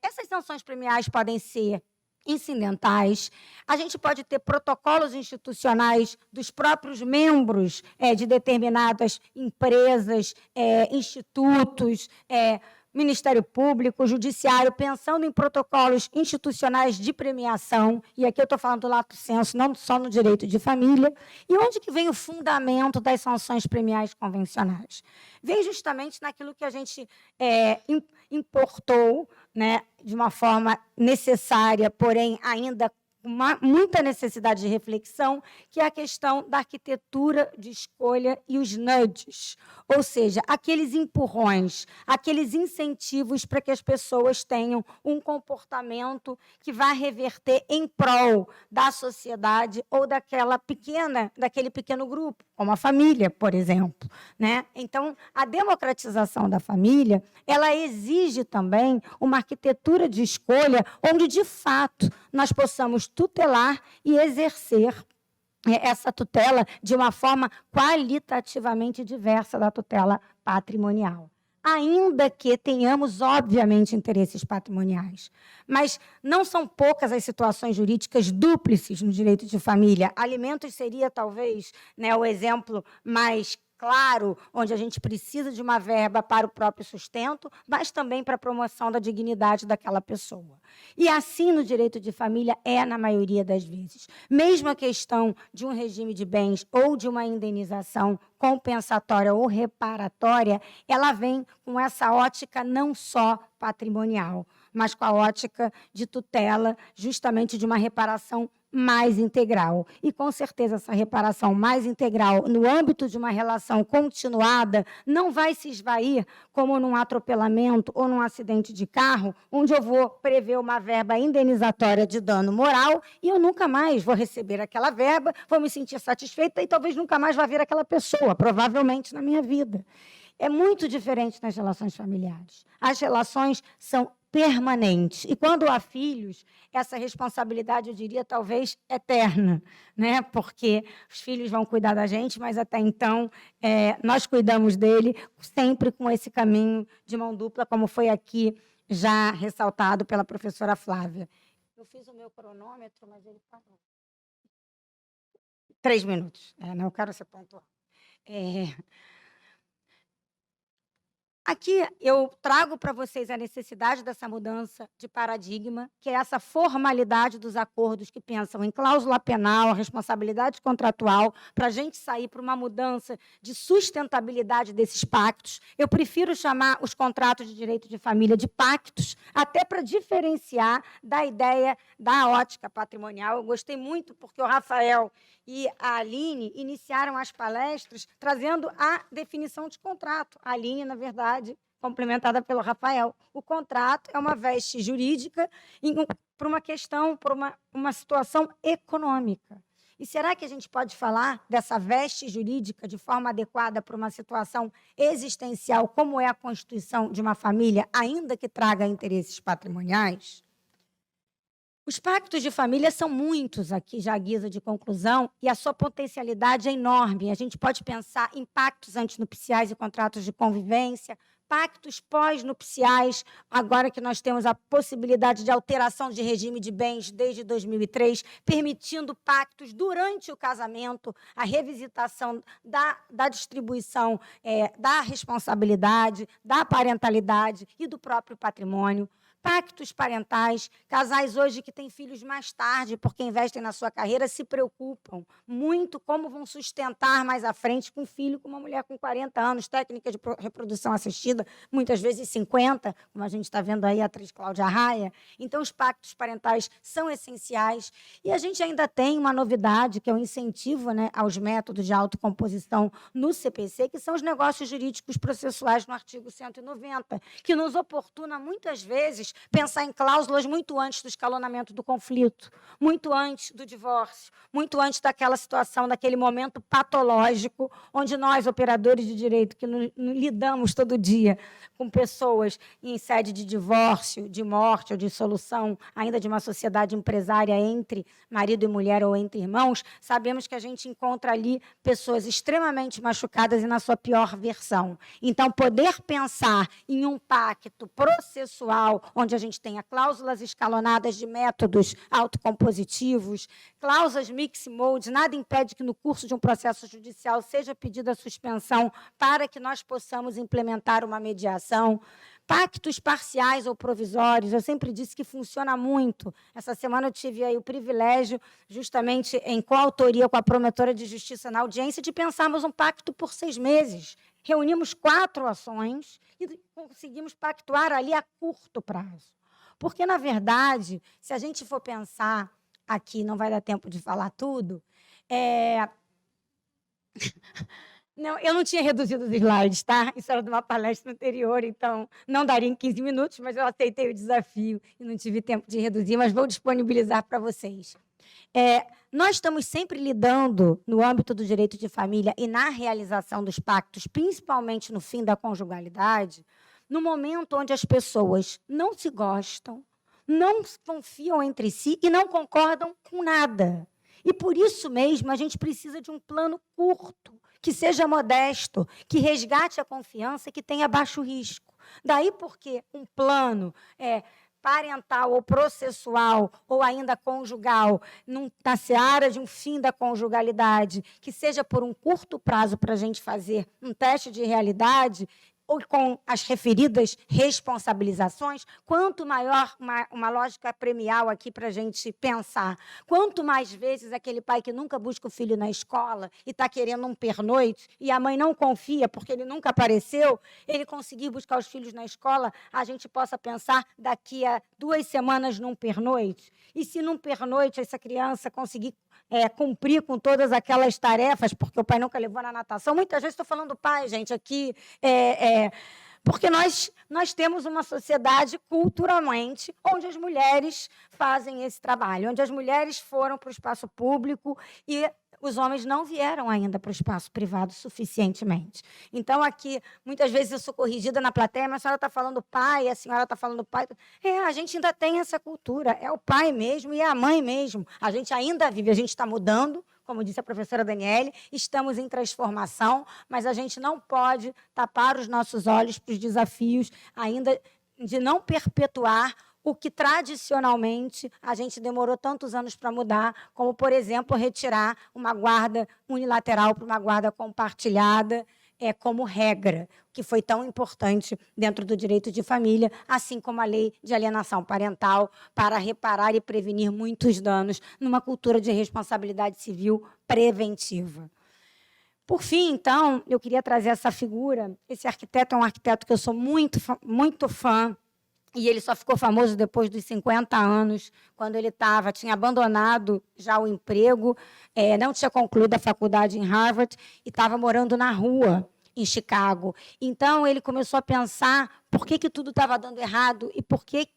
Speaker 5: Essas sanções premiais podem ser incidentais, a gente pode ter protocolos institucionais dos próprios membros de determinadas empresas, institutos, Ministério Público, Judiciário, pensando em protocolos institucionais de premiação, e aqui eu estou falando do lato sensu, não só no direito de família. E onde que vem o fundamento das sanções premiais convencionais? Vem justamente naquilo que a gente importou, né, de uma forma necessária, porém ainda muita necessidade de reflexão, que é a questão da arquitetura de escolha e os nudges, ou seja, aqueles empurrões, aqueles incentivos para que as pessoas tenham um comportamento que vá reverter em prol da sociedade ou daquele pequeno grupo, como a família, por exemplo, né? Então, a democratização da família, ela exige também uma arquitetura de escolha onde, de fato, nós possamos tutelar e exercer essa tutela de uma forma qualitativamente diversa da tutela patrimonial. Ainda que tenhamos, obviamente, interesses patrimoniais. Mas não são poucas as situações jurídicas dúplices no direito de família. Alimentos seria, talvez, né, o exemplo mais claro, onde a gente precisa de uma verba para o próprio sustento, mas também para a promoção da dignidade daquela pessoa. E assim, no direito de família, na maioria das vezes. Mesmo a questão de um regime de bens ou de uma indenização compensatória ou reparatória, ela vem com essa ótica não só patrimonial, mas com a ótica de tutela, justamente de uma reparação mais integral. E, com certeza, essa reparação mais integral, no âmbito de uma relação continuada, não vai se esvair como num atropelamento ou num acidente de carro, onde eu vou prever uma verba indenizatória de dano moral e eu nunca mais vou receber aquela verba, vou me sentir satisfeita e talvez nunca mais vá ver aquela pessoa, provavelmente na minha vida. É muito diferente nas relações familiares. As relações são permanentes. E quando há filhos, essa responsabilidade, eu diria, talvez eterna, né? Porque os filhos vão cuidar da gente, mas até então nós cuidamos dele sempre com esse caminho de mão dupla, como foi aqui já ressaltado pela professora Flávia. Eu fiz o meu cronômetro, mas ele parou. 3 minutos. Não quero ser pontual. Aqui eu trago para vocês a necessidade dessa mudança de paradigma, que é essa formalidade dos acordos que pensam em cláusula penal, responsabilidade contratual, para a gente sair para uma mudança de sustentabilidade desses pactos. Eu prefiro chamar os contratos de direito de família de pactos, até para diferenciar da ideia da ótica patrimonial. Eu gostei muito porque o Rafael e a Aline iniciaram as palestras trazendo a definição de contrato. A Aline, na verdade, complementada pelo Rafael. O contrato é uma veste jurídica para uma questão, para uma situação econômica. E será que a gente pode falar dessa veste jurídica de forma adequada para uma situação existencial, como é a constituição de uma família, ainda que traga interesses patrimoniais? Os pactos de família são muitos aqui, já à guisa de conclusão, e a sua potencialidade é enorme. A gente pode pensar em pactos antinupciais e contratos de convivência, pactos pós-nupciais, agora que nós temos a possibilidade de alteração de regime de bens desde 2003, permitindo pactos durante o casamento, a revisitação da distribuição da responsabilidade, da parentalidade e do próprio patrimônio. Pactos parentais, casais hoje que têm filhos mais tarde, porque investem na sua carreira, se preocupam muito como vão sustentar mais à frente com um filho, com uma mulher com 40 anos, técnica de reprodução assistida, muitas vezes 50, como a gente está vendo aí a atriz Cláudia Raia. Então, os pactos parentais são essenciais. E a gente ainda tem uma novidade, que é o incentivo, né, aos métodos de autocomposição no CPC, que são os negócios jurídicos processuais no artigo 190, que nos oportuna, muitas vezes, pensar em cláusulas muito antes do escalonamento do conflito, muito antes do divórcio, muito antes daquela situação, daquele momento patológico, onde nós, operadores de direito, que lidamos todo dia com pessoas em sede de divórcio, de morte ou de dissolução, ainda de uma sociedade empresária entre marido e mulher ou entre irmãos, sabemos que a gente encontra ali pessoas extremamente machucadas e na sua pior versão. Então, poder pensar em um pacto processual, onde a gente tenha cláusulas escalonadas de métodos autocompositivos, cláusulas mix mode, nada impede que no curso de um processo judicial seja pedida a suspensão para que nós possamos implementar uma mediação. Pactos parciais ou provisórios, eu sempre disse que funciona muito. Essa semana eu tive aí o privilégio, justamente em coautoria com a promotora de justiça na audiência, de pensarmos um pacto por 6 meses. Reunimos 4 ações e conseguimos pactuar ali a curto prazo. Porque, na verdade, se a gente for pensar aqui, não vai dar tempo de falar tudo, Não, eu não tinha reduzido os slides, tá? Isso era de uma palestra anterior, então não daria em 15 minutos, mas eu aceitei o desafio e não tive tempo de reduzir, mas vou disponibilizar para vocês. Nós estamos sempre lidando, no âmbito do direito de família e na realização dos pactos, principalmente no fim da conjugalidade, no momento onde as pessoas não se gostam, não confiam entre si e não concordam com nada. E, por isso mesmo, a gente precisa de um plano curto, que seja modesto, que resgate a confiança e que tenha baixo risco. Daí porque um plano parental ou processual ou ainda conjugal, na seara de um fim da conjugalidade, que seja por um curto prazo para a gente fazer um teste de realidade, ou com as referidas responsabilizações, quanto maior uma lógica premial aqui para a gente pensar, quanto mais vezes aquele pai que nunca busca o filho na escola e está querendo um pernoite, e a mãe não confia porque ele nunca apareceu, ele conseguir buscar os filhos na escola, a gente possa pensar daqui a 2 semanas num pernoite. E se num pernoite essa criança conseguir cumprir com todas aquelas tarefas, porque o pai nunca levou na natação. Muitas vezes estou falando do pai, gente, aqui, porque nós temos uma sociedade, culturalmente, onde as mulheres fazem esse trabalho, onde as mulheres foram para o espaço público e os homens não vieram ainda para o espaço privado suficientemente. Então, aqui, muitas vezes eu sou corrigida na plateia, mas a senhora está falando pai, a senhora está falando pai. A gente ainda tem essa cultura, é o pai mesmo e é a mãe mesmo. A gente ainda vive, a gente está mudando, como disse a professora Daniele, estamos em transformação, mas a gente não pode tapar os nossos olhos para os desafios ainda de não perpetuar o que tradicionalmente a gente demorou tantos anos para mudar, como, por exemplo, retirar uma guarda unilateral para uma guarda compartilhada, como regra, que foi tão importante dentro do direito de família, assim como a lei de alienação parental, para reparar e prevenir muitos danos numa cultura de responsabilidade civil preventiva. Por fim, então, eu queria trazer essa figura. Esse arquiteto é um arquiteto que eu sou muito fã, e ele só ficou famoso depois dos 50 anos, quando ele tinha abandonado já o emprego, não tinha concluído a faculdade em Harvard e estava morando na rua, em Chicago. Então, ele começou a pensar por que tudo estava dando errado e por que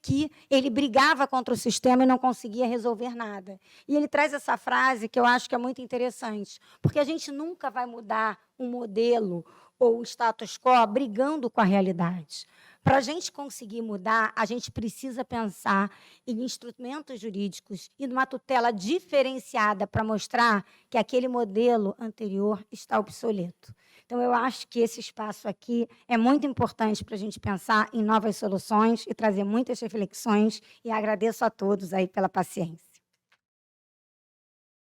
Speaker 5: ele brigava contra o sistema e não conseguia resolver nada. E ele traz essa frase que eu acho que é muito interessante, porque a gente nunca vai mudar um modelo ou o status quo brigando com a realidade. Para a gente conseguir mudar, a gente precisa pensar em instrumentos jurídicos e numa tutela diferenciada para mostrar que aquele modelo anterior está obsoleto. Então, eu acho que esse espaço aqui é muito importante para a gente pensar em novas soluções e trazer muitas reflexões, e agradeço a todos aí pela paciência.